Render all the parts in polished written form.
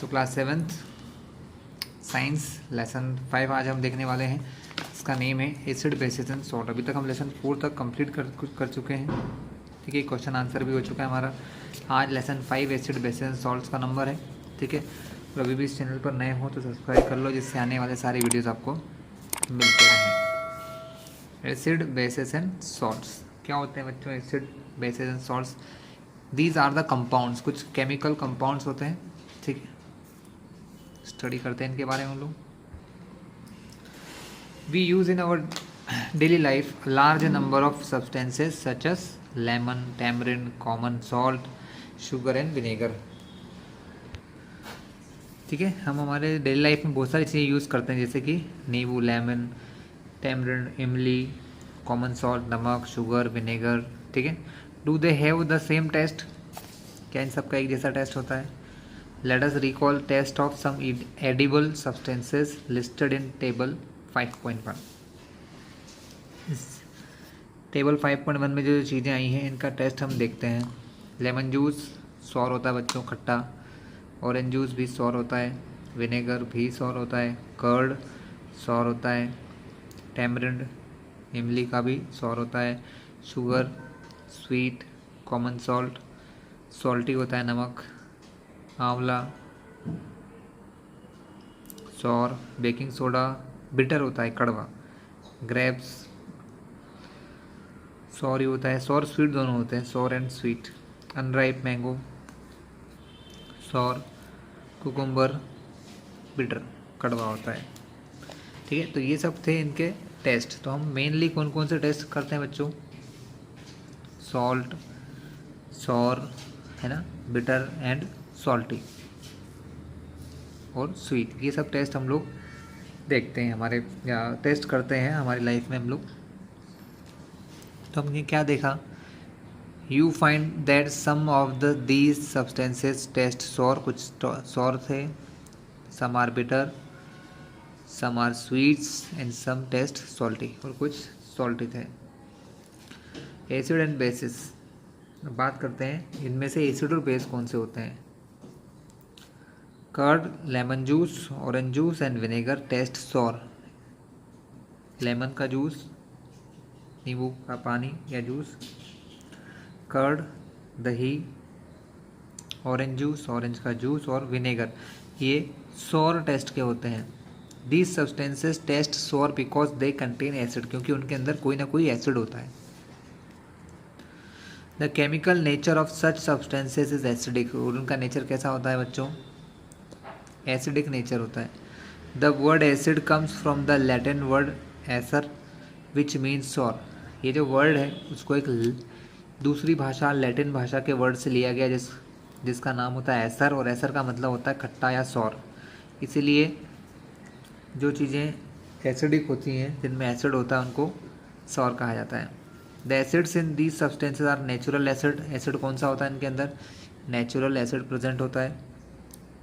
So class 7th science lesson 5 आज हम देखने वाले हैं। इसका नेम है एसिड बेसिस एंड सॉल्ट। अभी तक हम लेसन 4 तक कंप्लीट कर चुके हैं। ठीक है, क्वेश्चन आंसर भी हो चुका है हमारा। आज lesson 5 acid bases and salts का नंबर है। ठीक है, और अभी भी इस चैनल पर नए हो तो सब्सक्राइब कर लो, जिससे आने वाले सारे वीडियोज़ आपको मिलते रहें। एसिड बेसिस एंड सॉल्ट्स क्या होते हैं बच्चों? Acid bases and salts, these are the compounds, कुछ केमिकल कंपाउंड्स होते हैं। ठीक है, स्टडी करते हैं इनके बारे में हम लोग। We use in our daily life large number of substances such as lemon, tamarind, common salt, sugar and vinegar. ठीक है, हम हमारे डेली लाइफ में बहुत सारी चीज़ें यूज़ करते हैं, जैसे कि नींबू, लेमन, टैमरिन, इमली, कॉमन सॉल्ट, नमक, शुगर, विनेगर। ठीक है, do they have the same taste? क्या इन सबका एक जैसा टेस्ट होता है? Let us recall test of some edible substances listed in table 5.1। इस टेबल 5.1 में जो चीज़ें आई हैं इनका टेस्ट हम देखते हैं। लेमन जूस सौर होता है बच्चों, खट्टा। ऑरेंज जूस भी सौर होता है। विनेगर भी सौर होता है। कर्ड सौर होता है। टैमरिंड, इमली का भी सौर होता है। Sugar sweet. Common salt salty होता है, नमक। आंवला सौर। बेकिंग सोडा बिटर होता है, कड़वा। ग्रेप्स सौर ही होता है, सौर स्वीट दोनों होते हैं, सौर एंड स्वीट। अनराइप मैंगो सौर। कुकुम्बर बिटर, कड़वा होता है। ठीक है, तो ये सब थे इनके टेस्ट। तो हम मेनली कौन कौन से टेस्ट करते हैं बच्चों? सॉल्ट, सौर है ना, बिटर एंड सॉल्टी और स्वीट। ये सब टेस्ट हम लोग देखते हैं हमारे, या टेस्ट करते हैं हमारी लाइफ में हम लोग। तो हमने क्या देखा? You find that some of the these substances taste sour, कुछ सॉर थे, some are bitter, some are sweets and some taste salty, और कुछ सॉल्टी थे। एसिड एंड बेसिस बात करते हैं, इनमें से एसिड और बेस कौन से होते हैं? Curd, lemon juice, orange juice and vinegar taste sour. Lemon का जूस, नींबू का पानी या जूस। कर्ड दही, ऑरेंज जूस ऑरेंज का जूस, और विनेगर, ये सॉर टेस्ट के होते हैं। These substances taste sour because they contain acid, क्योंकि उनके अंदर कोई ना कोई एसिड होता है। The chemical nature of such substances is acidic, और उनका नेचर कैसा होता है बच्चों? एसिडिक नेचर होता है। The word acid comes from the Latin word acer which means sour. ये जो वर्ड है उसको एक दूसरी भाषा, लैटिन भाषा के वर्ड से लिया गया, जिसका नाम होता है एसर, और एसर का मतलब होता है खट्टा या सौर। इसीलिए जो चीज़ें एसिडिक होती हैं, जिनमें एसिड होता है, उनको सौर कहा जाता है। The acids in these substances are natural acid. Acid कौन सा होता है इनके अंदर? नेचुरल एसिड प्रेजेंट होता है।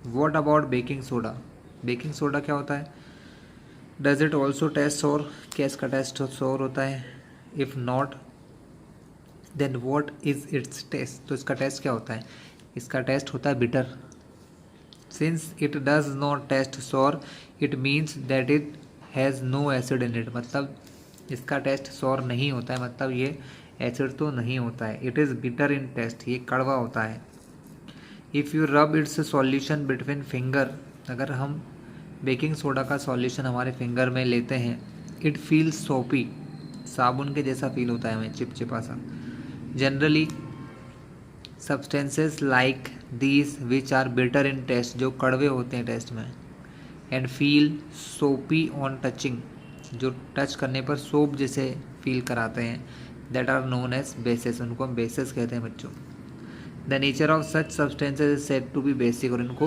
What about baking soda? Baking soda क्या होता है? डज इट ऑल्सो टेस्ट सौर? क्या इसका टेस्ट सौर होता है? If not then what is its taste? तो इसका टेस्ट क्या होता है? इसका टेस्ट होता है bitter. Since it does not taste sour it means that it has no acid in it. मतलब इसका टेस्ट सौर नहीं होता है, मतलब ये एसिड तो नहीं होता है। It is bitter in taste, ये कड़वा होता है। If you rub its solution between finger, अगर हम बेकिंग सोडा का सॉल्यूशन हमारे फिंगर में लेते हैं, इट फील्स सोपी, साबुन के जैसा फील होता है हमें, चिपचिपा सा। Generally substances like these which are bitter in taste, जो कड़वे होते हैं टेस्ट में, and feel soapy on touching, जो टच करने पर सोप जैसे फील कराते हैं, that are known as bases, उनको हम बेसिस कहते हैं बच्चों। The nature of such substances is said to be basic, और इनको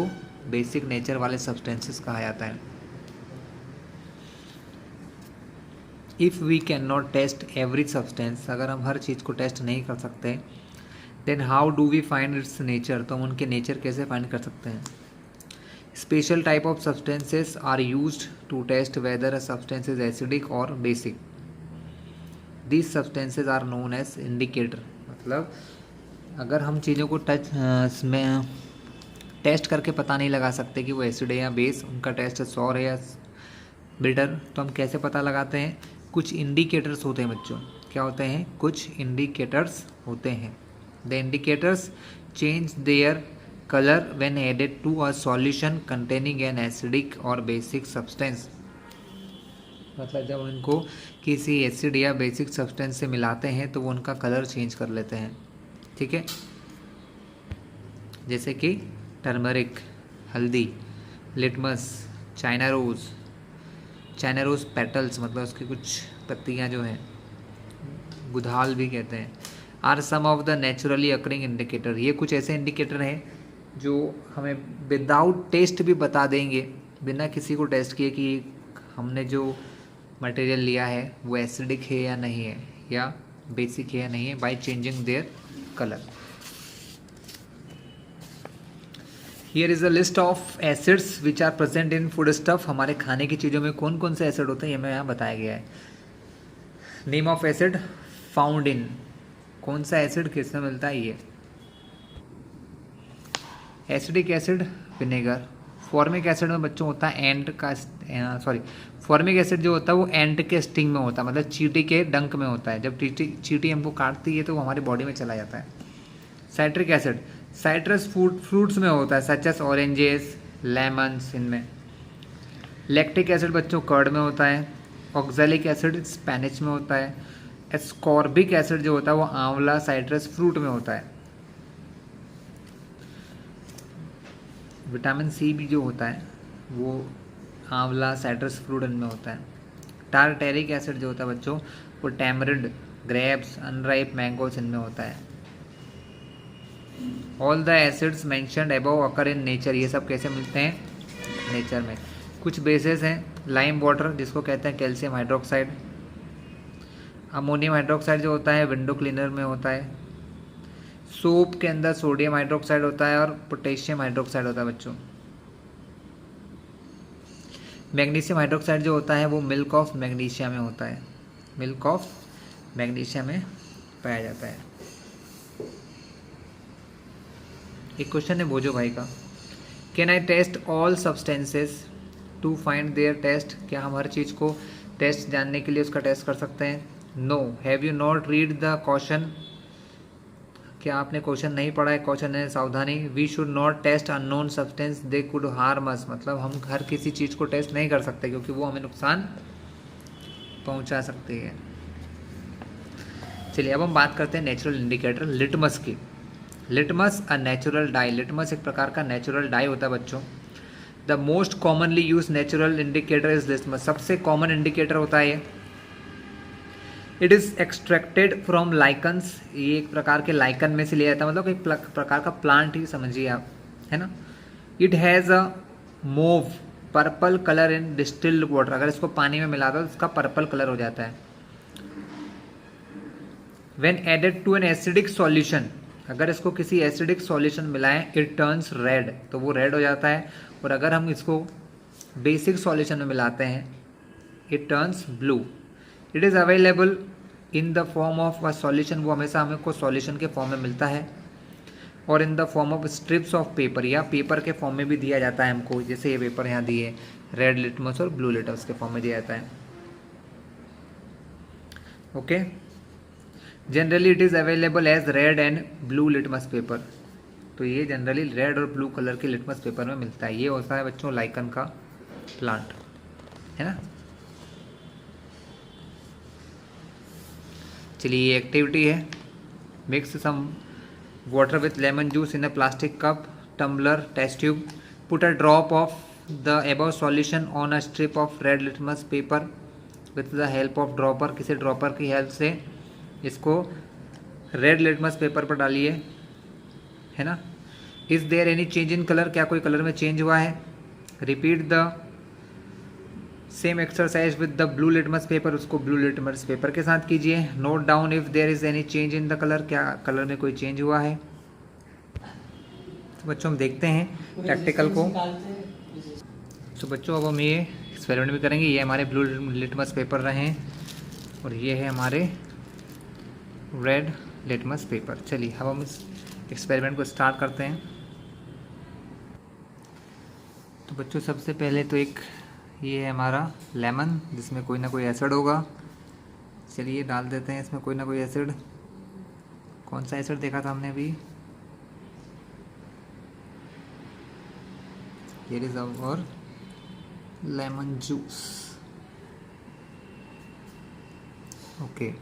बेसिक नेचर वाले सब्सटेंसेस कहा जाता है। If we can not taste every substance, अगर हम हर चीज़ को टेस्ट नहीं कर सकते, then how do we find its nature? तो हम उनके नेचर कैसे फाइंड कर सकते हैं? Special type of substances are used to test whether a substance is acidic और basic. These substances are known as indicator. मतलब अगर हम चीज़ों को टच में टेस्ट करके पता नहीं लगा सकते कि वो एसिड है या बेस, उनका टेस्ट सॉर है या बिटर। तो हम कैसे पता लगाते हैं? कुछ इंडिकेटर्स होते हैं बच्चों। क्या होते हैं? कुछ इंडिकेटर्स होते हैं। The indicators change their colour when added to a solution containing an acidic और बेसिक सब्सटेंस। मतलब जब उनको किसी एसिड या बेसिक सब्सटेंस से मिलाते हैं तो वो उनका कलर चेंज कर लेते हैं। ठीक है, जैसे कि टर्मरिक, हल्दी, लिटमस, चाइना रोज़ पेटल्स, मतलब उसकी कुछ पत्तियां जो हैं, गुधाल भी कहते हैं, are some of the naturally occurring indicator. ये कुछ ऐसे इंडिकेटर हैं जो हमें विदाउट टेस्ट भी बता देंगे, बिना किसी को टेस्ट किए, कि हमने जो मटेरियल लिया है वो एसिडिक है या नहीं है, या बेसिक है या नहीं है, by changing their colour. Here is a list of acids which are present in food stuff. हमारे खाने की चीज़ों में कौन कौन से एसिड होते हैं ये हमें यहाँ बताया गया है। Name of acid found in, कौन सा एसिड किस में मिलता है ये। Acidic acid vinegar. Formic acid में बच्चों होता है एंट का, फॉर्मिक एसिड जो होता है वो एंट के स्टिंग में होता है, मतलब चींटी के डंक में होता है। जब चींटी हमको काटती है तो वो हमारी बॉडी में चला जाता है। साइट्रिक एसिड साइट्रस फ्रूट्स में होता है, सच एस ऑरेंजेस, लेमन्स, इनमें। लैक्टिक एसिड बच्चों कर्ड में होता है। ऑक्जेलिक एसिड स्पेनिश में होता है। एस्कॉर्बिक एसिड जो होता है वो आंवला, साइट्रस फ्रूट में होता है। विटामिन सी भी जो होता है वो आंवला, साइट्रस फ्रूट इनमें होता है। टारटेरिक एसिड जो होता है बच्चों वो टैमरिंड, ग्रेप्स, अनराइप मैंगोस इनमें होता है। All the acids mentioned above occur in nature. ये सब कैसे मिलते हैं? नेचर में। कुछ बेसेस हैं, लाइम वाटर जिसको कहते हैं कैल्शियम हाइड्रोक्साइड। अमोनियम हाइड्रोक्साइड जो होता है विंडो क्लीनर में होता है। सोप के अंदर सोडियम हाइड्रोक्साइड होता है और पोटेशियम हाइड्रोक्साइड होता है बच्चों। मैग्नीशियम हाइड्रोक्साइड जो होता है वो मिल्क ऑफ मैग्नीशिया में होता है, मिल्क ऑफ मैग्नीशिया में पाया जाता है। एक क्वेश्चन है भोजो भाई का, can I taste all substances to find their taste. क्या हम हर चीज़ को टेस्ट जानने के लिए उसका टेस्ट कर सकते हैं? No. Have you not read the question. क्या आपने क्वेश्चन नहीं पढ़ा है? क्वेश्चन है सावधानी, we should not taste unknown substance they could harm us. मतलब हम हर किसी चीज़ को टेस्ट नहीं कर सकते क्योंकि वो हमें नुकसान पहुंचा सकती है। चलिए अब हम बात करते हैं नेचुरल इंडिकेटर लिटमस की। Litmus a natural die. Litmus एक प्रकार का नेचुरल डाई होता है बच्चों। The most commonly use natural indicator is litmus. सबसे कॉमन इंडिकेटर होता है ये। It is extracted from lichens. ये एक प्रकार के लाइकन में से लिया जाता है, मतलब एक प्रकार का प्लांट ही समझिए आप, है ना। It has a mauve purple colour in distilled water. अगर इसको पानी में मिला दो तो इसका पर्पल कलर हो जाता है। When added to an acidic solution, अगर इसको किसी एसिडिक सॉल्यूशन मिलाएं, इट टर्न्स रेड, तो वो रेड हो जाता है। और अगर हम इसको बेसिक सॉल्यूशन में मिलाते हैं, it turns blue. It is available in the form of a solution. वो हमेशा हमको सॉल्यूशन के फॉर्म में मिलता है, और in the form of strips of paper, या पेपर के फॉर्म में भी दिया जाता है हमको। जैसे ये पेपर यहाँ दिए, रेड लिटमस और ब्लू लिटमस के फॉर्म में दिया जाता है। Okay, generally it is available as red and blue litmus paper. तो ये जनरली रेड और ब्लू कलर के लिटमस पेपर में मिलता है। ये होता है बच्चों लाइकन का प्लांट, है ना। चलिए ये एक्टिविटी है, mix some water with lemon juice in a plastic cup, tumbler, test tube, put a drop of the above solution on a strip of red litmus paper with the help of dropper. किसी dropper की help से इसको red litmus paper पर डालिए, है ना। Is there any change in colour, क्या कोई कलर में चेंज हुआ है। Repeat the same exercise with the blue litmus paper, उसको ब्लू लिटमस पेपर के साथ कीजिए। Note down if there is any change in the colour, क्या कलर में कोई चेंज हुआ है। तो बच्चों हम देखते हैं प्रैक्टिकल को। तो बच्चों अब हम ये एक्सपेरिमेंट भी करेंगे। ये हमारे ब्लू लिटमस पेपर रहे और ये है हमारे रेड लिटमस पेपर। चलिए अब हम इस एक्सपेरिमेंट को स्टार्ट करते हैं। तो बच्चों सबसे पहले तो एक ये है हमारा लेमन, जिसमें कोई ना कोई एसिड होगा। चलिए डाल देते हैं इसमें कोई ना कोई एसिड। कौन सा एसिड देखा था हमने अभी? Here is our lemon juice. Okay,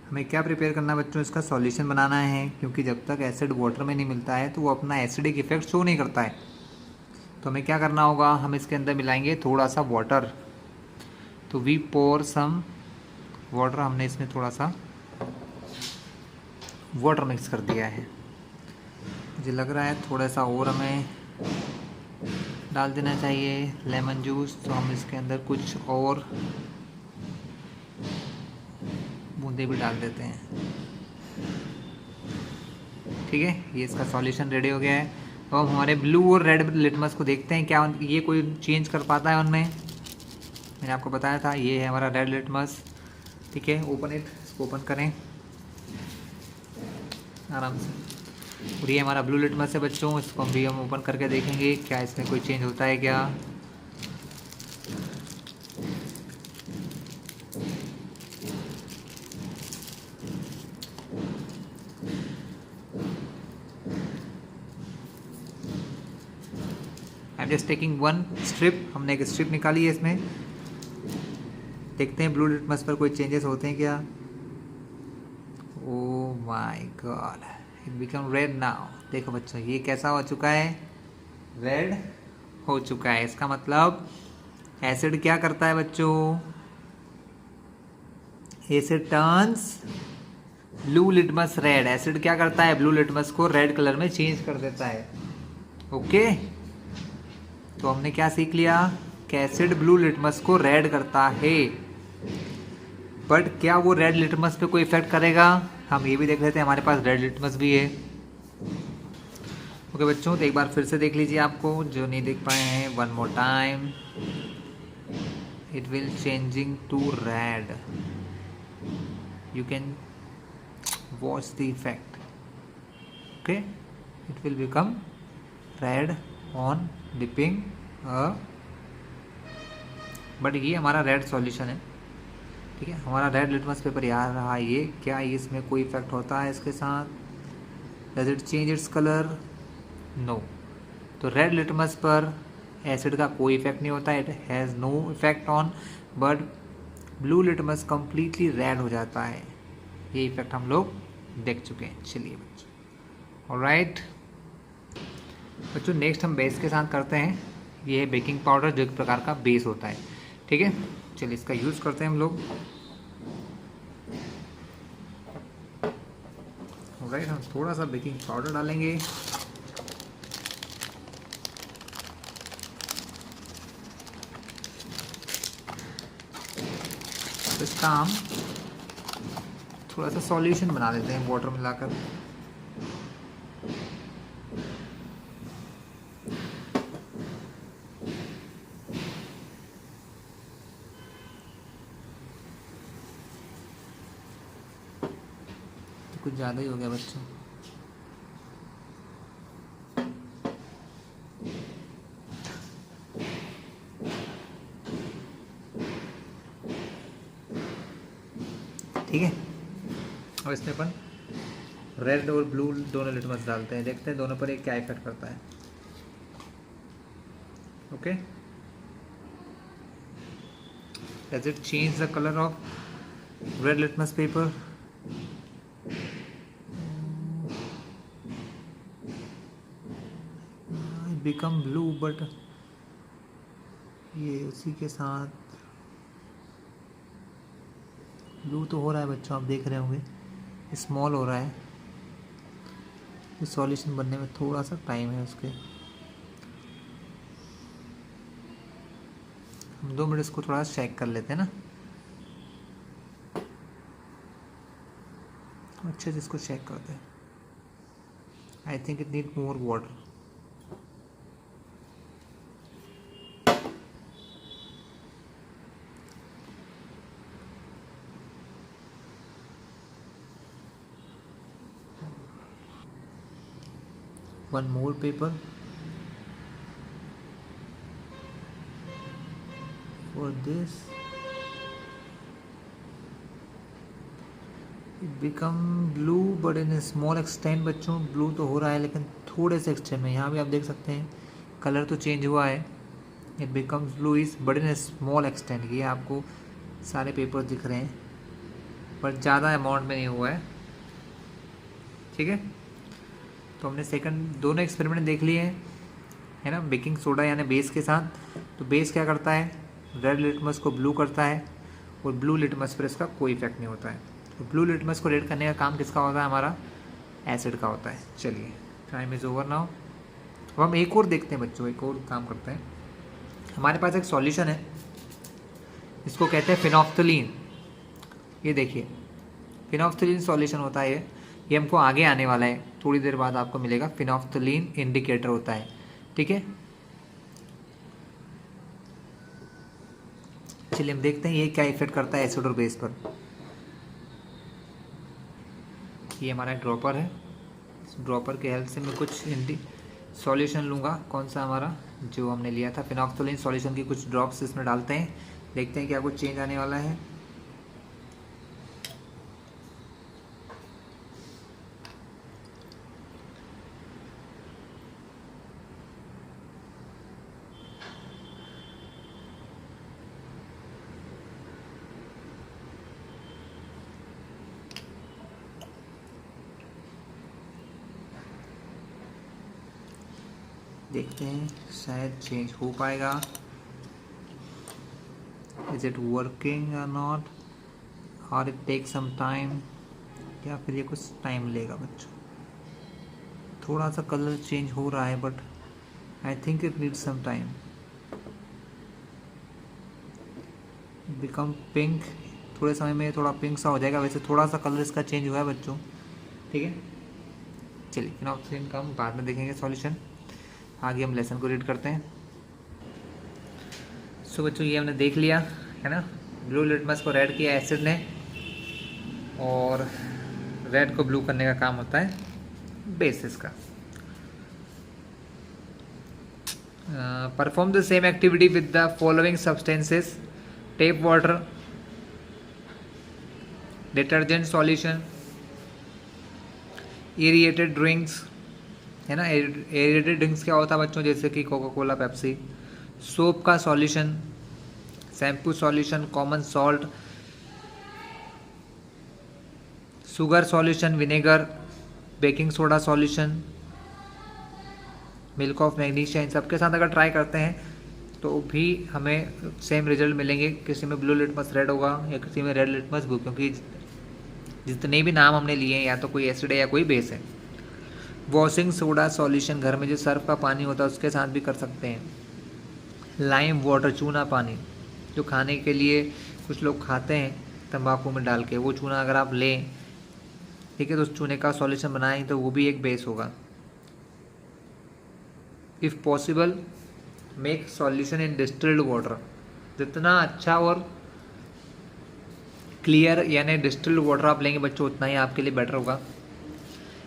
हमें क्या प्रिपेयर करना है बच्चों? इसका सॉल्यूशन बनाना है, क्योंकि जब तक एसिड वाटर में नहीं मिलता है तो वो अपना एसिडिक इफेक्ट शो नहीं करता है। तो हमें क्या करना होगा? हम इसके अंदर मिलाएंगे थोड़ा सा वाटर। तो वी पोर सम वाटर, हमने इसमें थोड़ा सा वाटर मिक्स कर दिया है। मुझे लग रहा है थोड़ा सा और हमें डाल देना चाहिए लेमन जूस। तो हम इसके अंदर कुछ और बूंदे भी डाल देते हैं। ठीक है, ये इसका सॉल्यूशन रेडी हो गया है। तो अब हमारे ब्लू और रेड लिटमस को देखते हैं क्या ये कोई चेंज कर पाता है उनमें। मैंने आपको बताया था ये है हमारा रेड लिटमस। ठीक है, ओपन इट, इसको ओपन करें आराम से। और ये हमारा ब्लू लिटमस है बच्चों, इसको भी हम ओपन करके देखेंगे क्या इसमें कोई चेंज होता है क्या। I am just taking one strip, हमने एक स्ट्रिप निकाली है इसमें। देखते हैं ब्लू लिटमस पर कोई चेंजेस होते हैं क्या। Oh my God, it become red now. देखो बच्चों ये कैसा हो चुका है? रेड हो चुका है। इसका मतलब एसिड क्या करता है बच्चों? Asset turns blue litmus red. Acid क्या करता है? ब्लू लिटमस को रेड कलर में चेंज कर देता है। ओके, तो हमने क्या सीख लिया कि एसिड ब्लू लिटमस को रेड करता है। बट क्या वो रेड लिटमस पे कोई इफेक्ट करेगा? हम ये भी देख लेते हैं, हमारे पास रेड लिटमस भी है। ओके बच्चों, तो एक बार फिर से देख लीजिए, आपको जो नहीं देख पाए हैं, one more time. It will changing to red, you can watch the effect. Okay, it will become red on dipping but ये हमारा रेड सॉल्यूशन है। ठीक है, हमारा रेड लिटमस पेपर याद रहा ये। क्या इसमें कोई इफेक्ट होता है इसके साथ? Does it change its colour? No. तो रेड लिटमस पर एसिड का कोई इफेक्ट नहीं होता, it has no effect on. But blue litmus completely red हो जाता है। ये इफेक्ट हम लोग देख चुके हैं। चलिए बच्चों, ऑलराइट बच्चों, नेक्स्ट हम बेस के साथ करते हैं। ये है बेकिंग पाउडर, जो एक प्रकार का बेस होता है। ठीक है, चलिए इसका यूज़ करते हैं हम लोग। ऑलराइट, हम थोड़ा सा बेकिंग पाउडर डालेंगे। तो इसका हम थोड़ा सा सॉल्यूशन बना देते हैं वाटर मिलाकर। तो कुछ ज़्यादा ही हो गया बच्चों। ठीक है, और इसमें अपन रेड और ब्लू दोनों लिटमस डालते हैं, देखते हैं दोनों पर एक क्या इफेक्ट करता है। Okay, does it change the colour of red litmus paper? Become blue, but ये उसी के साथ ब्लू तो हो रहा है बच्चों, आप देख रहे होंगे स्मॉल हो रहा है। इस सॉल्यूशन बनने में थोड़ा सा टाइम है उसके। हम 2 मिनट इसको थोड़ा चेक कर लेते हैं ना, अच्छे से इसको चेक करते हैं। आई think it need more water. one more paper, for this it become blue but in small extent. बच्चों ब्लू तो हो रहा है लेकिन थोड़े से एक्सटेंट में। यहाँ भी आप देख सकते हैं कलर तो चेंज हुआ है। It becomes blue is but in small extent. ये आपको सारे पेपर दिख रहे हैं पर ज़्यादा अमाउंट में नहीं हुआ है। ठीक है, तो हमने सेकंड दोनों एक्सपेरिमेंट देख लिए हैं, है ना, बेकिंग सोडा यानी बेस के साथ। तो बेस क्या करता है, रेड लिटमस को ब्लू करता है और ब्लू लिटमस पर इसका कोई इफेक्ट नहीं होता है। तो ब्लू लिटमस को रेड करने का काम किसका होता है, हमारा एसिड का होता है। चलिए टाइम इज़ ओवर नाउ। अब हम एक और देखते हैं बच्चों, एक और काम करते हैं। हमारे पास एक सॉल्यूशन है, इसको कहते हैं फिनोफ्थलीन। ये देखिए फिनोफ्थलीन सॉल्यूशन होता है ये हमको आगे आने वाला है, थोड़ी देर बाद आपको मिलेगा। फिनोफ्थलीन इंडिकेटर होता है, ठीक है। चलिए हम देखते हैं ये क्या इफेक्ट करता है एसिड और बेस पर। ये हमारा ड्रॉपर है, इस ड्रॉपर के हेल्प से मैं कुछ सॉल्यूशन लूँगा। कौन सा, हमारा जो हमने लिया था फिनोफ्थलीन सॉल्यूशन की कुछ ड्रॉप्स इसमें डालते हैं, देखते हैं क्या कुछ चेंज आने वाला है। देखते हैं शायद चेंज हो पाएगा। इज इट वर्किंग और नॉट, और इट टेक सम टाइम, या फिर ये कुछ टाइम लेगा बच्चों। थोड़ा सा कलर चेंज हो रहा है but I think it needs some time. Become pink, थोड़े समय में थोड़ा पिंक सा हो जाएगा। वैसे थोड़ा सा कलर इसका चेंज हुआ है बच्चों, ठीक है। चलिए फिनोफ्थलीन का हम बाद में देखेंगे सॉल्यूशन। आगे हम लेसन को रीड करते हैं। सो बच्चों ये हमने देख लिया है ना, ब्लू लिटमस को रेड किया एसिड ने, और रेड को ब्लू करने का काम होता है बेसिस का। Perform the same activity with the following substances: tape water, detergent solution, aerated drinks, है ना। एरिएटेड ड्रिंक्स क्या होता है बच्चों, जैसे कि कोका कोला, पेप्सी, सोप का solution, shampoo solution, common salt, sugar solution, vinegar, baking soda solution, milk of magnesia. इन सब के साथ अगर ट्राई करते हैं तो भी हमें सेम रिजल्ट मिलेंगे। किसी में ब्लू लिटमस रेड होगा या किसी में रेड लिटमस ब्लू, क्योंकि जितने भी नाम हमने लिए हैं या तो कोई एसिड है या कोई बेस है। वॉशिंग सोडा सॉल्यूशन, घर में जो सर्फ का पानी होता है उसके साथ भी कर सकते हैं। लाइम वाटर, चूना पानी, जो खाने के लिए कुछ लोग खाते हैं तंबाकू में डाल के, वो चूना अगर आप लें, ठीक है, तो उस चूने का सॉल्यूशन बनाएं तो वो भी एक बेस होगा। If possible make solution in distilled water. जितना अच्छा और क्लियर यानी डिस्टिल्ड वाटर आप लेंगे बच्चों उतना ही आपके लिए बेटर होगा।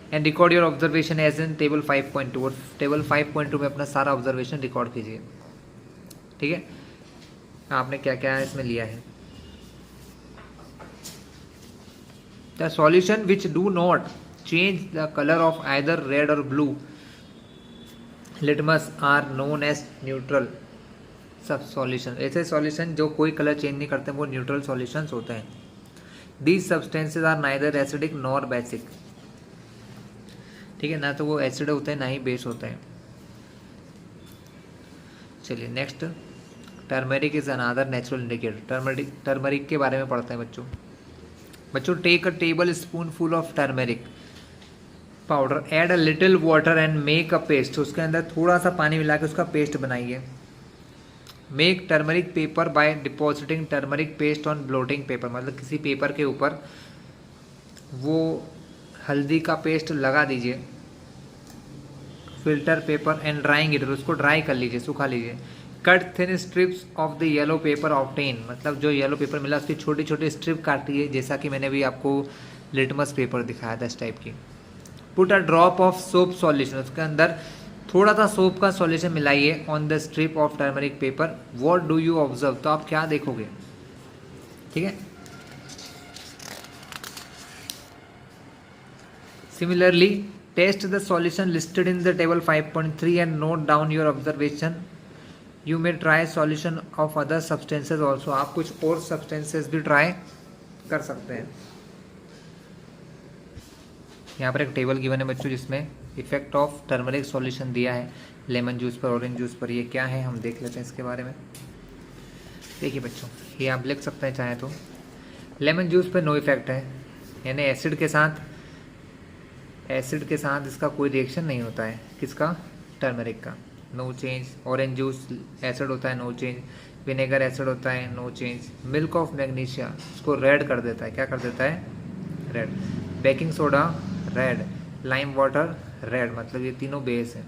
And record your observation as in table 5.2। और टेबल 5.2 में अपना सारा ऑब्जर्वेशन रिकॉर्ड कीजिए, ठीक है, आपने क्या क्या इसमें लिया है। The solution which do not change the colour of either red और blue litmus are known as neutral सब सॉल्यूशन। ऐसे सॉल्यूशन जो कोई कलर चेंज नहीं करते वो न्यूट्रल सॉल्यूशंस होते हैं। These substances are neither acidic nor basic, ठीक है, ना तो वो एसिड होते हैं ना ही बेस होते हैं। चलिए next, turmeric is another natural indicator. Turmeric के बारे में पढ़ते हैं बच्चों। Take a tablespoon full of turmeric powder, add a little water and make a paste. उसके अंदर थोड़ा सा पानी मिला के उसका पेस्ट बनाइए। Make turmeric paper by depositing turmeric paste on blotting paper, मतलब किसी पेपर के ऊपर वो हल्दी का पेस्ट लगा दीजिए, filter paper and drawing it, उसको ड्राई कर लीजिए, सुखा लीजिए। Cut thin strips of the yellow paper obtain, मतलब जो येलो पेपर मिला उसकी छोटी छोटी स्ट्रिप काटिए, जैसा कि मैंने भी आपको लिटमस पेपर दिखाया था इस टाइप की। Put a drop of soap solution, उसके अंदर थोड़ा सा सोप का सॉल्यूशन मिलाइए on the strip of turmeric paper, what do you observe, तो आप क्या देखोगे, ठीक है। Similarly test the solution listed in the table 5.3 and note down your observation, you may try solution of other substances also, आप कुछ और substances भी ट्राई कर सकते हैं। यहाँ पर एक टेबल गिवन है बच्चों जिसमें इफेक्ट ऑफ टर्मरिक सॉल्यूशन दिया है लेमन जूस पर, ऑरेंज जूस पर, ये क्या है हम देख लेते हैं इसके बारे में। देखिए बच्चों, ये आप लिख सकते हैं चाहे तो, लेमन जूस पर नो इफेक्ट है, यानी एसिड के साथ इसका कोई रिएक्शन नहीं होता है, किसका, टर्मरिक का, no change. Orange juice acid होता है, नो चेंज। विनेगर एसिड होता है, no change. Milk of magnesia उसको रेड कर देता है, क्या कर देता है, red. Baking soda red, lime water red, मतलब ये तीनों बेस हैं।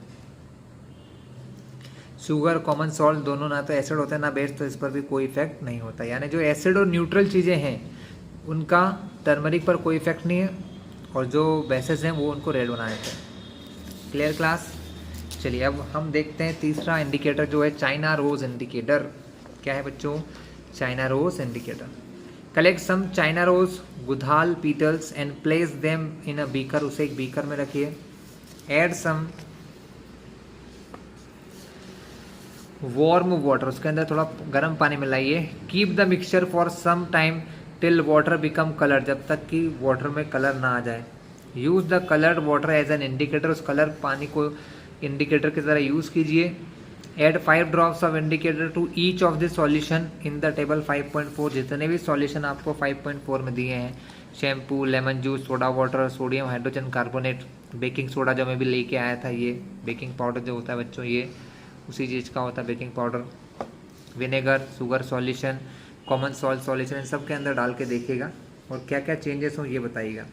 शुगर, कॉमन सॉल्ट, दोनों ना तो एसिड होता है ना बेस, तो इस पर भी कोई इफेक्ट नहीं होता, यानी जो एसिड और न्यूट्रल चीज़ें हैं उनका टर्मरिक पर कोई इफेक्ट नहीं है, और जो बेसेस हैं वो उनको रेड बना देते हैं। Clear class. चलिए अब हम देखते हैं तीसरा इंडिकेटर जो है चाइना रोज इंडिकेटर। क्या है बच्चों, China rose indicator. Collect some China rose गुधाल petals and place them in a beaker, उसे एक बीकर में रखिए। एड सम वार्म वाटर, उसके अंदर थोड़ा गर्म पानी मिलाइए। Keep the mixture for some time till water become colour, जब तक कि वाटर में कलर ना आ जाए। Use the coloured water as an indicator, उस कलर पानी को इंडिकेटर की तरह यूज कीजिए। Add 5 drops of indicator to each of the solution in the table 5.4, जितने भी सॉल्यूशन आपको 5.4 में दिए हैं, shampoo, lemon juice, soda water, sodium hydrogen carbonate, baking soda जो मैं भी लेके आया था, ये बेकिंग पाउडर जो होता है बच्चों, ये उसी चीज़ का होता है baking powder, vinegar, sugar solution, common salt solution, इन सब के अंदर डाल के देखिएगा और क्या क्या चेंजेस हो ये बताइएगा।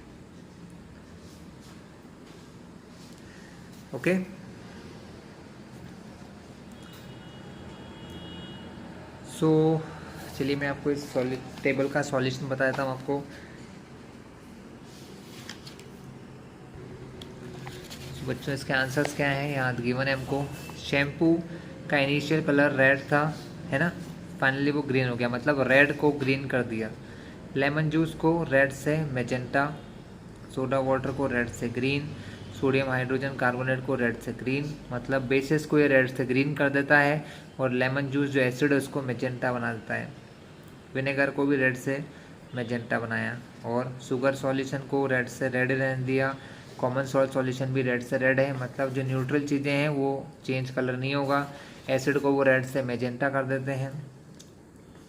ओके सो चलिए मैं आपको इस टेबल का सॉल्यूशन बता देता हूँ आपको। बच्चों इसके आंसर्स क्या हैं, यहाँ गिवन है हमको। शैम्पू का इनिशियल कलर रेड था, है ना, फाइनली वो ग्रीन हो गया, मतलब रेड को ग्रीन कर दिया। लेमन जूस को रेड से मैजेंटा, सोडा वाटर को रेड से ग्रीन, सोडियम हाइड्रोजन कार्बोनेट को रेड से ग्रीन, मतलब बेसिस को ये रेड से ग्रीन कर देता है, और लेमन जूस जो एसिड है उसको मैजेंटा बना देता है। विनेगर को भी रेड से मैजेंटा बनाया, और शुगर सॉल्यूशन को रेड से रेड रहने दिया। कॉमन सॉल्ट सॉल्यूशन भी रेड से रेड है, मतलब जो न्यूट्रल चीज़ें हैं वो चेंज कलर नहीं होगा। एसिड को वो रेड से मैजेंटा कर देते हैं,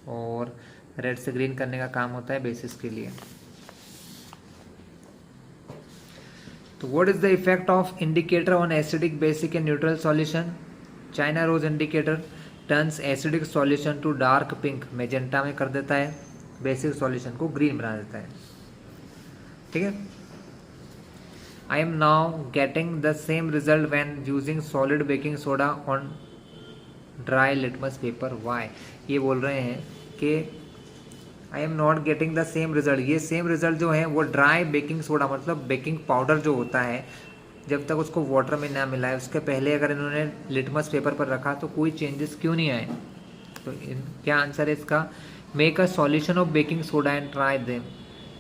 और रेड से ग्रीन करने का काम होता है बेसिस के लिए। तो what is the effect of indicator on acidic, basic and neutral solution. China rose indicator turns acidic solution to dark pink, magenta में कर देता है, बेसिक सॉल्यूशन को ग्रीन बना देता है, ठीक है। I am now getting the same result when using solid baking soda on dry litmus paper. Why? ये बोल रहे हैं कि I am not getting the same result, ये सेम रिजल्ट जो है वो ड्राई बेकिंग सोडा, मतलब बेकिंग पाउडर जो होता है, जब तक उसको वाटर में ना मिलाए उसके पहले अगर इन्होंने लिटमस पेपर पर रखा तो कोई चेंजेस क्यों नहीं आए। तो क्या आंसर है इसका, make a solution of baking soda and try them,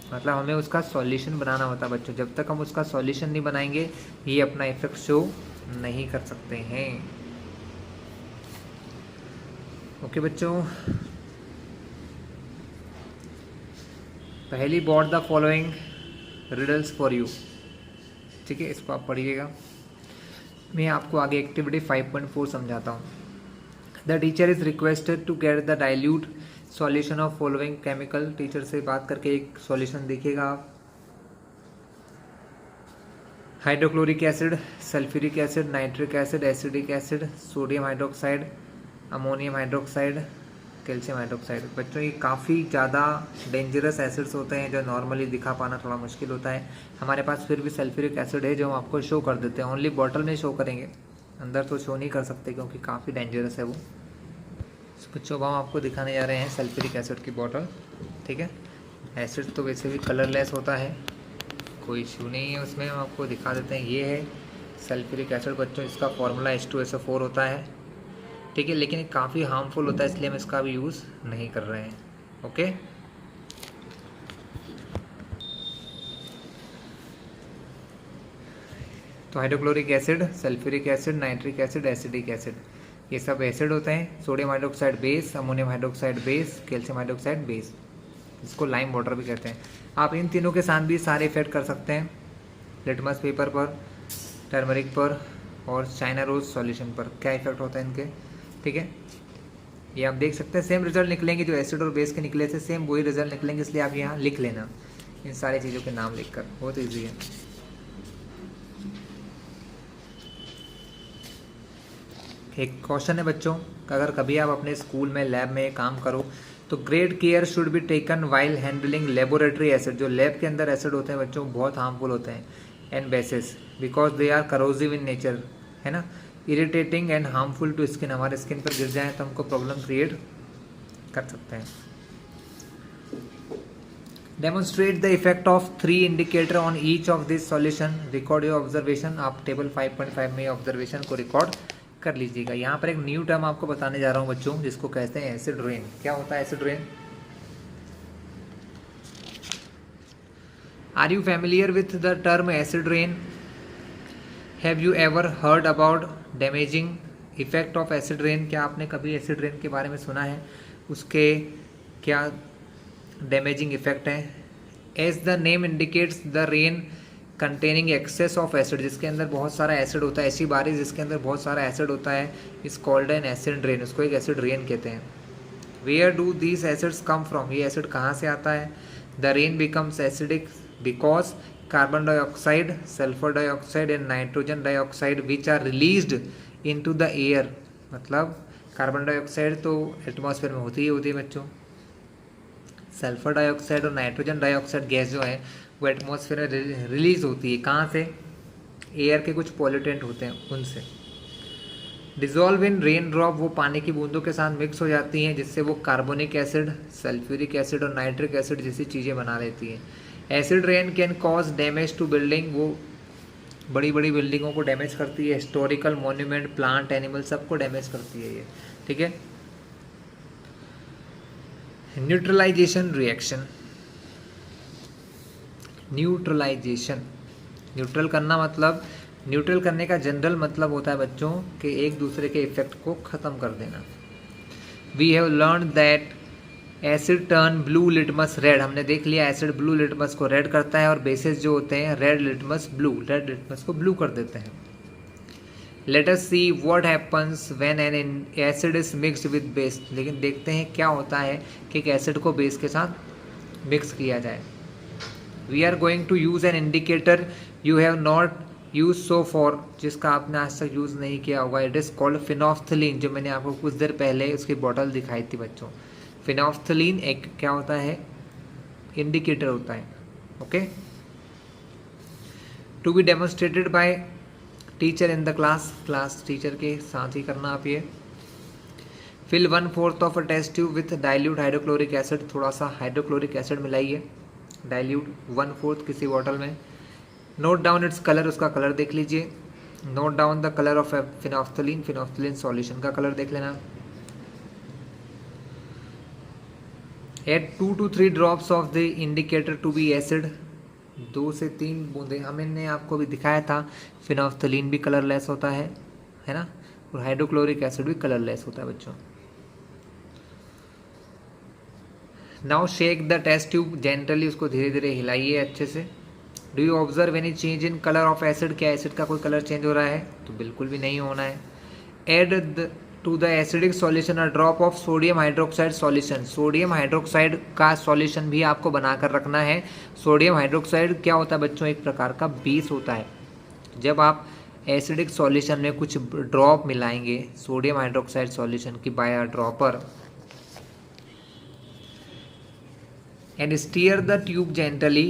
मतलब हमें उसका सॉल्यूशन बनाना होता है बच्चों, जब तक हम उसका सॉल्यूशन नहीं बनाएंगे ये अपना इफेक्ट शो नहीं कर सकते हैं। ओके बच्चों, पहली bought the following riddles for you, ठीक है, इसको आप पढ़िएगा। मैं आपको आगे एक्टिविटी 5.4 समझाता हूँ। The teacher is requested to get the dilute solution of following chemical, teacher से बात करके एक सॉल्यूशन देखिएगा आप। Hydrochloric acid, sulphuric acid, nitric acid, acidic acid, sodium hydroxide, ammonium hydroxide, calcium hydroxide. बच्चों ये काफ़ी ज़्यादा डेंजरस एसिड्स होते हैं जो नॉर्मली दिखा पाना थोड़ा मुश्किल होता है। हमारे पास फिर भी सल्फ्यूरिक एसिड है जो हम आपको शो कर देते हैं, ओनली बॉटल में शो करेंगे, अंदर तो शो नहीं कर सकते क्योंकि काफ़ी डेंजरस है वो। बच्चों हम आपको दिखाने जा रहे हैं सल्फ्यूरिक एसिड की बॉटल, ठीक है। एसिड तो वैसे भी कलरलेस होता है, कोई इशू नहीं है उसमें, हम आपको दिखा देते हैं। ये है सल्फ्यूरिक एसिड बच्चों, इसका फॉर्मूला H2SO4 होता है, ठीक है, लेकिन काफ़ी हार्मफुल होता है इसलिए हम इसका भी यूज़ नहीं कर रहे हैं। ओके, तो hydrochloric acid, sulphuric acid, nitric acid, acidic acid, ये सब एसिड होते हैं। Sodium hydroxide base, ammonium hydroxide base, calcium hydroxide base, इसको लाइम वाटर भी कहते हैं। आप इन तीनों के साथ भी सारे इफेक्ट कर सकते हैं, लिटमस पेपर पर, टर्मरिक पर और चाइना रोज सॉल्यूशन पर। क्या इफेक्ट होता है इनके, ठीक है, ये आप देख सकते हैं। सेम रिजल्ट निकलेंगे जो एसिड और बेस के निकले थे, सेम वही रिजल्ट निकलेंगे, इसलिए आप यहाँ लिख लेना इन सारी चीज़ों के नाम लिखकर, बहुत ईजी है। एक क्वेश्चन है बच्चों, अगर कभी आप अपने स्कूल में लैब में काम करो तो great care should be taken while handling laboratory acid. जो लैब के अंदर एसिड होते हैं बच्चों बहुत हार्मफुल होते हैं, and bases, because they are corrosive in nature, है ना, irritating and harmful to skin. हमारे स्किन पर गिर जाए तो हमको प्रॉब्लम क्रिएट कर सकते हैं। Demonstrate the effect of 3 indicator on each of this solution, record your observation. आप टेबल 5.5 में ऑब्जर्वेशन को रिकॉर्ड कर लीजिएगा। यहाँ पर एक न्यू टर्म आपको बताने जा रहा हूँ बच्चों, जिसको कहते हैं एसिड रेन। क्या होता है acid rain? Are you familiar with the term acid rain? Have you ever heard about damaging effect of acid rain? क्या आपने कभी एसिड रेन के बारे में सुना है, उसके क्या डैमेजिंग इफेक्ट हैं? As the name indicates the rain containing excess of acid, जिसके अंदर बहुत सारा एसिड होता है, ऐसी बारिश जिसके अंदर बहुत सारा एसिड होता है, is called an acid rain, उसको एक एसिड रेन कहते हैं। Where do these acids come from? ये एसिड कहाँ से आता है? The rain becomes acidic because carbon dioxide, sulphur dioxide and nitrogen dioxide which are released into the air. मतलब कार्बन डाइऑक्साइड तो एटमॉस्फेयर में होती है बच्चों, सल्फर डाइऑक्साइड और नाइट्रोजन डाइऑक्साइड गैस जो है वो एटमॉस्फेयर में रिलीज होती है। कहाँ से? एयर के कुछ पॉल्यूटेंट होते हैं उनसे। डिजॉल्व इन रेन ड्रॉप, वो पानी की बूंदों के साथ मिक्स हो जाती हैं, जिससे वो कार्बोनिक एसिड, सल्फ्यूरिक एसिड और नाइट्रिक एसिड जैसी चीज़ें बना लेती हैं। Acid rain can cause damage to building, वो बड़ी बड़ी बिल्डिंगों को डैमेज करती है, हिस्टोरिकल मॉन्यूमेंट, प्लांट, एनिमल सबको डैमेज करती है ये, ठीक है। न्यूट्रलाइजेशन रिएक्शन, न्यूट्रलाइजेशन, न्यूट्रल करना मतलब, न्यूट्रल करने का जनरल मतलब होता है बच्चों कि एक दूसरे के इफेक्ट को ख़त्म कर देना। We have learn that acid turn blue litmus red, हमने देख लिया एसिड ब्लू लिटमस को रेड करता है और बेसिस जो होते हैं red litmus blue, red litmus को ब्लू कर देते हैं। Let us see what happens when an acid is mixed with base, लेकिन देखते हैं क्या होता है कि एक एसिड को बेस के साथ मिक्स किया जाए। We are going to use an indicator you have not use so far, जिसका आपने आज तक यूज़ नहीं किया होगा। इट इज़ कॉल्ड फिनोफ्थलीन, जो मैंने आपको कुछ देर पहले उसकी बॉटल दिखाई थी बच्चों। फिनोफ्थलीन एक क्या होता है? इंडिकेटर होता है, okay. To be demonstrated by teacher in the class teacher के साथ ही करना आप ये। Fill 1/4 of a test tube with dilute hydrochloric acid, थोड़ा सा हाइड्रोक्लोरिक एसिड मिलाइए, डाइल्यूट 1/4 किसी बॉटल में। नोट डाउन इट्स कलर, उसका कलर देख लीजिए। Note down the colour of phenolphthalein, phenolphthalein solution का कलर देख लेना। Add 2 to 3 drops of the indicator to be acid, 2 से 3 बूंदे, हमने आपको भी दिखाया था फिनोफ्थलीन भी कलरलेस होता है ना, और हाइड्रोक्लोरिक एसिड भी कलरलेस होता है बच्चों। Now shake the test tube gently, उसको धीरे धीरे हिलाइए अच्छे से। Do you observe any change in colour of acid, क्या एसिड का कोई कलर चेंज हो रहा है? तो बिल्कुल भी नहीं होना है। Add to the acidic solution a drop of sodium hydroxide solution, sodium hydroxide का सॉल्यूशन भी आपको बनाकर रखना है। सोडियम हाइड्रोक्साइड क्या होता है बच्चों? एक प्रकार का बेस होता है। जब आप एसिडिक सॉल्यूशन में कुछ ड्रॉप मिलाएंगे सोडियम हाइड्रोक्साइड सॉल्यूशन की by a dropper and stir the tube gently,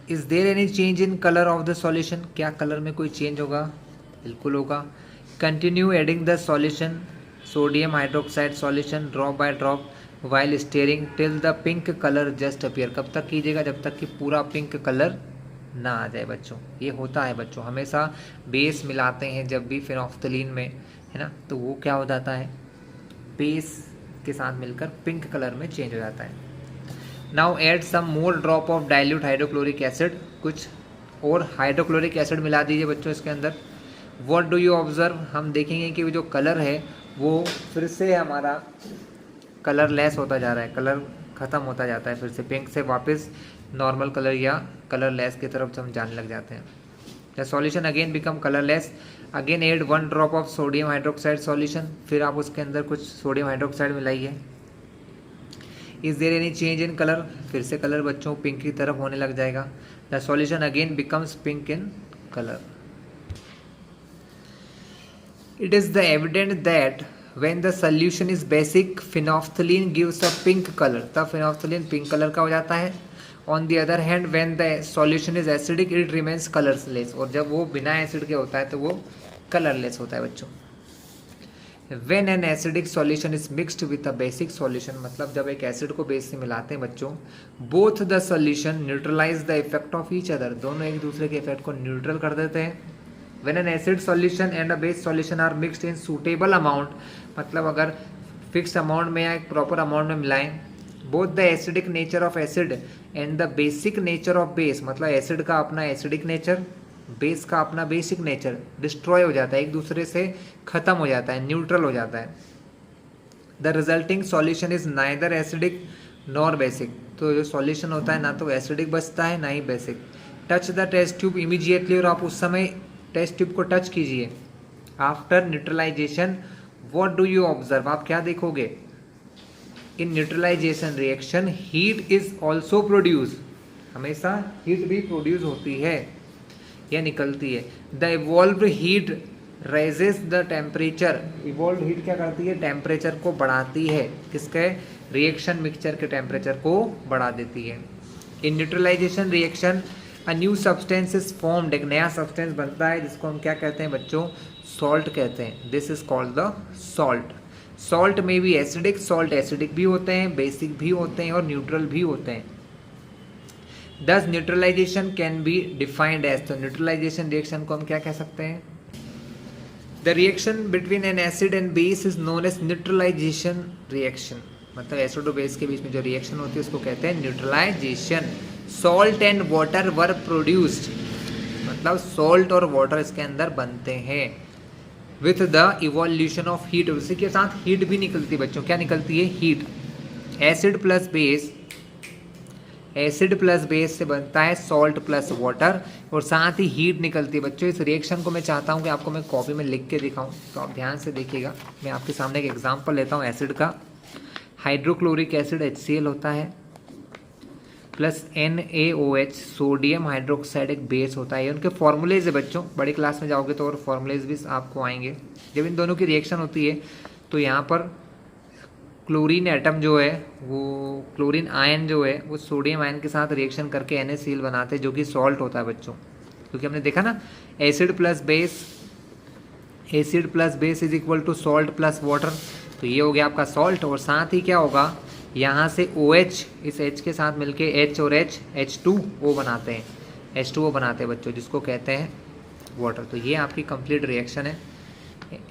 is there any change in colour of the solution, क्या कलर में कोई चेंज होगा? बिल्कुल होगा। Continue adding the solution, sodium hydroxide solution drop by drop while stirring till the pink colour just appear, कब तक कीजिएगा? जब तक कि पूरा पिंक कलर ना आ जाए बच्चों। ये होता है बच्चों, हमेशा बेस मिलाते हैं जब भी फिनोफ्थलीन में, है ना, तो वो क्या हो जाता है, बेस के साथ मिलकर पिंक कलर में चेंज हो जाता है। Now add some more drop of dilute hydrochloric acid, कुछ और हाइड्रोक्लोरिक एसिड मिला दीजिए बच्चों इसके अंदर। व्हाट डू यू ऑब्जर्व, हम देखेंगे कि जो कलर है वो फिर से हमारा कलर लेस होता जा रहा है, कलर ख़त्म होता जाता है, फिर से पिंक से वापस नॉर्मल कलर या कलर लेस की तरफ हम जाने लग जाते हैं। The solution again become colourless, again add 1 drop of sodium hydroxide solution, फिर आप उसके अंदर कुछ सोडियम हाइड्रोक्साइड मिलाइए। Is there any change in colour, फिर से कलर बच्चों पिंक की तरफ होने लग जाएगा। The solution again becomes pink in colour. It is the evident that when the solution is basic, phenolphthalein gives a pink color, तब phenolphthalein पिंक कलर का हो जाता है। on the other hand when the solution is acidic it remains colorless, और जब वो बिना acid के होता है तो वो कलरलेस होता है बच्चों। when an acidic solution is mixed with a basic solution, मतलब जब एक एसिड को बेस से मिलाते हैं बच्चों, both the solution neutralize the effect of each other, दोनों एक दूसरे के इफेक्ट को न्यूट्रल कर देते हैं। when an acid solution and a base solution are mixed in suitable amount, मतलब अगर फिक्स अमाउंट में या एक प्रॉपर अमाउंट में मिलाएं, both the acidic nature of acid and the basic nature of base, मतलब एसिड का अपना एसिडिक नेचर, बेस का अपना बेसिक नेचर डिस्ट्रॉय हो जाता है, एक दूसरे से खत्म हो जाता है, न्यूट्रल हो जाता है। The resulting solution is neither acidic nor basic, तो जो सॉल्यूशन होता है ना तो एसिडिक बचता है ना ही basic. Touch the test tube immediately, और आप उस समय टेस्ट ट्यूब को टच कीजिए। After neutralisation what do you observe, आप क्या देखोगे, in neutralisation reaction heat is also produce, हमेशा हीट भी प्रोड्यूस होती है या निकलती है। The evolved heat raises the temperature, evolved heat क्या करती है, टेम्परेचर को बढ़ाती है, किसके, रिएक्शन मिक्सचर के टेम्परेचर को बढ़ा देती है। In neutralisation reaction a new substance is formed, एक नया सब्सटेंस बनता है जिसको हम क्या कहते हैं बच्चों, सॉल्ट कहते हैं। This is called the salt. Salt में भी एसिडिक, सॉल्ट एसिडिक भी होते हैं, बेसिक भी होते हैं और न्यूट्रल भी होते हैं। This neutralisation can be defined as, तो न्यूट्रलाइजेशन रिएक्शन को हम क्या कह सकते हैं, the reaction between an acid and base is known as neutralisation reaction, मतलब एसिड और बेस के बीच में जो रिएक्शन होती है उसको कहते हैं neutralisation. Salt and water were produced, मतलब सॉल्ट और वाटर इसके अंदर बनते हैं with the evolution of heat, उसी के साथ हीट भी निकलती है बच्चों, क्या निकलती है, heat. Acid plus base, acid plus base से बनता है सॉल्ट प्लस वाटर, और साथ ही हीट निकलती है बच्चों। इस रिएक्शन को मैं चाहता हूं कि आपको मैं कॉपी में लिख के दिखाऊं, तो आप ध्यान से देखिएगा। मैं आपके सामने एक एग्जांपल लेता हूं एसिड का। हाइड्रोक्लोरिक एसिड HCl होता है, प्लस NaOH सोडियम हाइड्रोक्साइड एक बेस होता है। ये उनके फॉर्मूलेज है बच्चों, बड़ी क्लास में जाओगे तो और फॉर्मूलेज भी आपको आएंगे। जब इन दोनों की रिएक्शन होती है तो यहाँ पर क्लोरीन एटम जो है, वो क्लोरीन आयन जो है वो सोडियम आयन के साथ रिएक्शन करके NaCl बनाते हैं, जो कि सॉल्ट होता है बच्चों। क्योंकि हमने देखा ना, acid plus base is equal to salt plus water, तो ये हो गया आपका सॉल्ट। और साथ ही क्या होगा, यहाँ से OH इस H के साथ मिलके H और H H2O बनाते हैं, H2O बनाते हैं बच्चों, जिसको कहते हैं वाटर। तो ये आपकी कंप्लीट रिएक्शन है।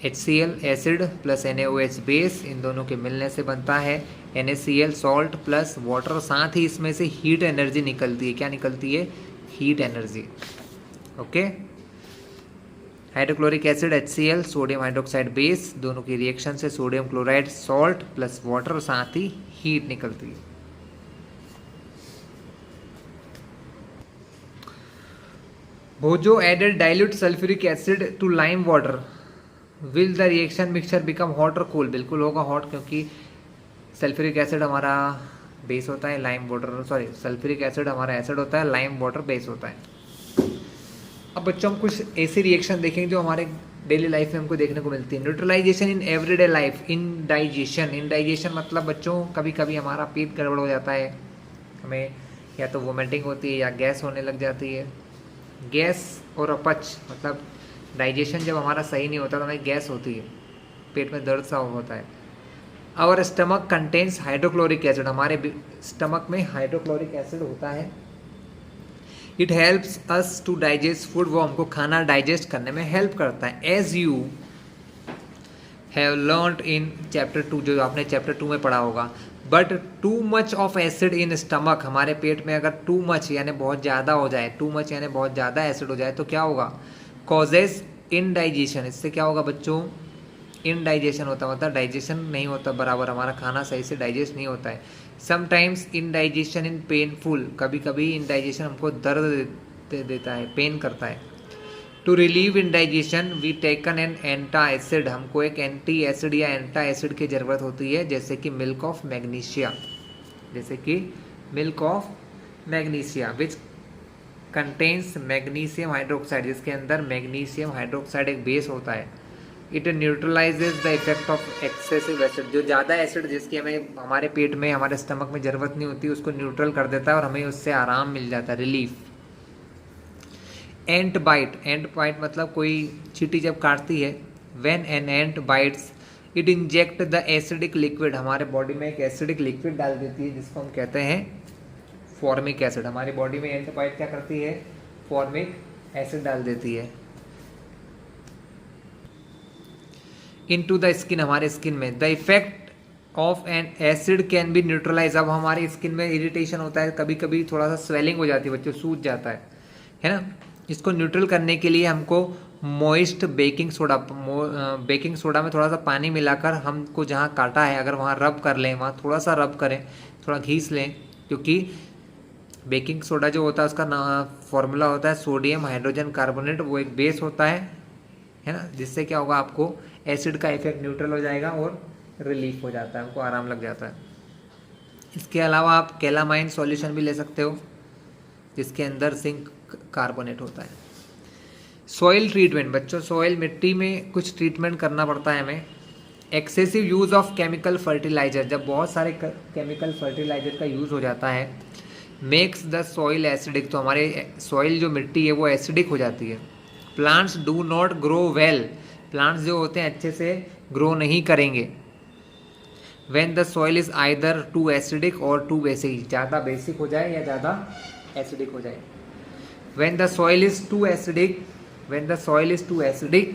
HCl acid plus NaOH base, इन दोनों के मिलने से बनता है NaCl सॉल्ट प्लस वाटर, साथ ही इसमें से हीट एनर्जी निकलती है। क्या निकलती है, heat energy. Okay, hydrochloric acid HCl sodium hydroxide base, दोनों की रिएक्शन से sodium chloride salt plus water, साथ ही हीट निकलती है। भोजो added dilute sulphuric acid to lime water, will the reaction mixture become hot or cool, बिल्कुल होगा हॉट, क्योंकि सल्फ्यूरिक एसिड हमारा बेस होता है, लाइम वाटर सल्फ्यूरिक एसिड हमारा एसिड होता है, लाइम वाटर बेस होता है। अब बच्चों हम कुछ ऐसी रिएक्शन देखेंगे जो हमारे डेली लाइफ में हमको देखने को मिलती है। Neutralisation in everyday life, indigestion मतलब बच्चों कभी कभी हमारा पेट गड़बड़ हो जाता है, हमें या तो वोमिटिंग होती है या गैस होने लग जाती है। गैस और अपच मतलब डाइजेशन जब हमारा सही नहीं होता तो हमें गैस होती है, पेट में दर्द सा होता है। Our stomach contains hydrochloric acid, हमारे स्टमक में हाइड्रोक्लोरिक एसिड होता है। It helps us to digest food, वो हमको खाना डाइजेस्ट करने में हेल्प करता है। As you have learned in chapter 2, जो आपने चैप्टर 2 में पढ़ा होगा। But too much of acid in stomach, हमारे पेट में अगर टू मच यानी बहुत ज़्यादा हो जाए, टू मच यानी बहुत ज़्यादा एसिड हो जाए तो क्या होगा, कॉजेज इनडाइजेशन। इससे क्या होगा बच्चों, इनडाइजेशन होता, मतलब डाइजेशन नहीं होता बराबर, हमारा खाना सही से डाइजेस्ट नहीं होता है। समटाइम्स इनडाइजेशन इन पेनफुल, कभी कभी इनडाइजेशन हमको दर्द देता है, पेन करता है। To relieve indigestion we taken an antacid, हमको एक एंटी एसिड या एंटा एसिड की ज़रूरत होती है, जैसे कि मिल्क ऑफ मैग्नीशिया, जैसे कि milk of magnesia which contains magnesium hydroxide, जिसके अंदर मैग्नीशियम हाइड्रोक्साइड एक बेस होता है। It न्यूट्रलाइजेज the effect of excessive acid, जो ज़्यादा एसिड जिसकी हमें हमारे पेट में हमारे स्टमक में ज़रूरत नहीं होती उसको न्यूट्रल कर देता है और हमें उससे आराम मिल जाता है, रिलीफ। एंट बाइट, एंट बाइट मतलब कोई चींटी जब काटती है, when an ant bytes it inject the acidic liquid, हमारे बॉडी में एक एसिडिक लिक्विड डाल देती है जिसको हम कहते हैं फॉर्मिक एसिड। हमारी बॉडी में एंट बाइट क्या करती है, फॉर्मिक एसिड डाल देती है इनटू द स्किन, हमारे स्किन में। The effect of an acid can be neutralise, अब हमारी स्किन में इरिटेशन होता है, कभी कभी थोड़ा सा स्वेलिंग हो जाती है बच्चों, सूज जाता है ना। इसको न्यूट्रल करने के लिए हमको moist baking soda, baking soda में थोड़ा सा पानी मिलाकर हमको जहाँ काटा है अगर वहाँ रब कर लें, वहाँ थोड़ा सा रब करें, थोड़ा घीस लें, क्योंकि बेकिंग सोडा जो होता है उसका फॉर्मूला होता है सोडियम हाइड्रोजन कार्बोनेट, वो एक बेस होता है ना, जिससे क्या होगा आपको एसिड का इफेक्ट न्यूट्रल हो जाएगा और रिलीफ हो जाता है, हमको आराम लग जाता है। इसके अलावा आप कैलामाइन सॉल्यूशन भी ले सकते हो जिसके अंदर जिंक कार्बोनेट होता है। सॉइल ट्रीटमेंट बच्चों, सॉइल मिट्टी में कुछ ट्रीटमेंट करना पड़ता है हमें। Excessive use of chemical fertiliser, जब बहुत सारे केमिकल फर्टिलाइजर का यूज़ हो जाता है, मेक्स द सॉइल एसिडिक, तो हमारे सॉइल जो मिट्टी है वो एसिडिक हो जाती है। Plants do not grow well, plants जो होते हैं अच्छे से ग्रो नहीं करेंगे। When the soil is either too acidic और टू बेसिक, ज़्यादा बेसिक हो जाए या ज़्यादा एसिडिक हो जाए। When the soil is too acidic,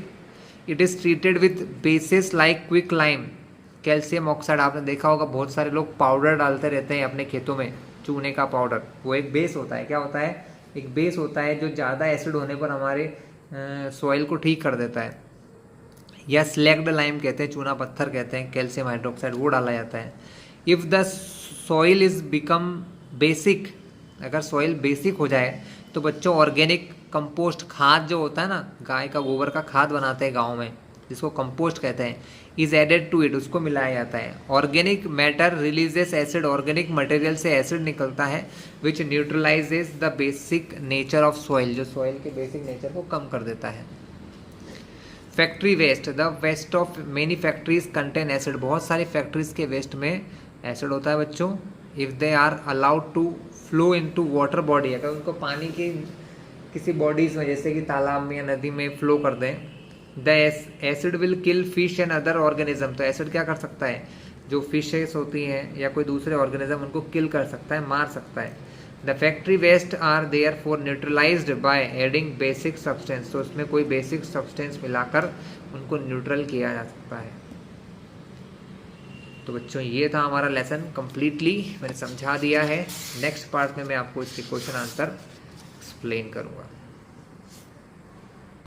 it is treated with bases like quicklime, calcium oxide. आपने देखा होगा बहुत सारे लोग पाउडर डालते रहते हैं अपने खेतों में, चूने का पाउडर, वो एक बेस होता है। क्या होता है, एक बेस होता है जो ज़्यादा एसिड होने पर हमारे सॉइल को ठीक कर देता है। या स्लैग्ड लाइम कहते हैं, चूना पत्थर कहते हैं, कैल्शियम हाइड्रोक्साइड, वो डाला जाता है। If the soil is become basic, अगर सॉइल बेसिक हो जाए तो बच्चों ऑर्गेनिक कंपोस्ट खाद जो होता है ना, गाय का गोबर का खाद बनाते हैं गाँव में, जिसको कंपोस्ट कहते हैं, इज एडेड टू इट, उसको मिलाया जाता है। Organic matter releases acid, organic material से एसिड निकलता है which neutralises the basic nature of soil, जो सॉइल के बेसिक नेचर को कम कर देता है। Factory waste, the waste of many factories contain acid, बहुत सारी फैक्ट्रीज के वेस्ट में एसिड होता है बच्चों। If they are allowed to flow into water body, अगर उनको पानी की किसी बॉडीज में जैसे कि तालाब में या नदी में फ्लो कर दें, the acid will kill fish and other organism, तो एसिड क्या कर सकता है, जो फिशेस होती हैं या कोई दूसरे ऑर्गेनिज्म उनको किल कर सकता है, मार सकता है। The factory waste are therefore neutralised by adding basic substance, तो उसमें कोई बेसिक सब्सटेंस मिलाकर उनको न्यूट्रल किया जा सकता है। तो बच्चों ये था हमारा लेसन, कम्प्लीटली मैंने समझा दिया है। नेक्स्ट पार्ट में मैं आपको इसके क्वेश्चन आंसर एक्सप्लेन करूँगा।